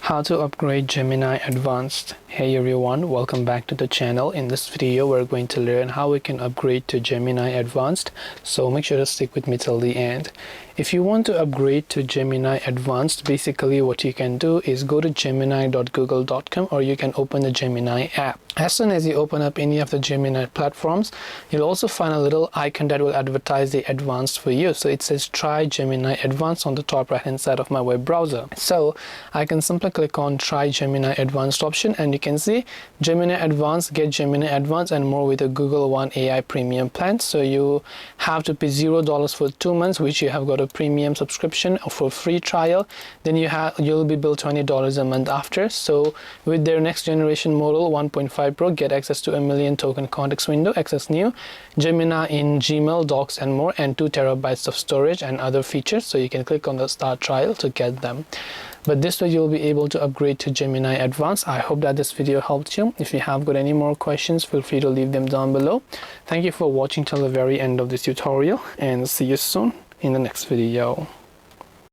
How to upgrade Gemini Advanced. Hey everyone, welcome back to the channel. In this video we're going to learn how we can upgrade to Gemini Advanced, so make sure to stick with me till the end. If you want to upgrade to Gemini Advanced, basically what you can do is go to gemini.google.com, or you can open the Gemini app. As soon as you open up any of the Gemini platforms, you'll also find a little icon that will advertise the Advanced for you. So it says try Gemini Advanced on the top right hand side of my web browser. So I can simply click on try Gemini Advanced option, and you can see Gemini Advanced, get Gemini Advanced and more with a Google One AI premium plan. So you have to pay $0 for 2 months, which you have got a premium subscription for free trial. Then you'll be billed $20 a month after. So with their next generation model 1.5 Pro, get access to 1 million token context window, access new Gemini in Gmail, Docs and more, and 2 terabytes of storage and other features. So you can click on the start trial to get them. But this way you'll be able to upgrade to Gemini Advanced. I hope that this video helped you. If you have got any more questions, feel free to leave them down below. Thank you for watching till the very end of this tutorial, and see you soon in the next video.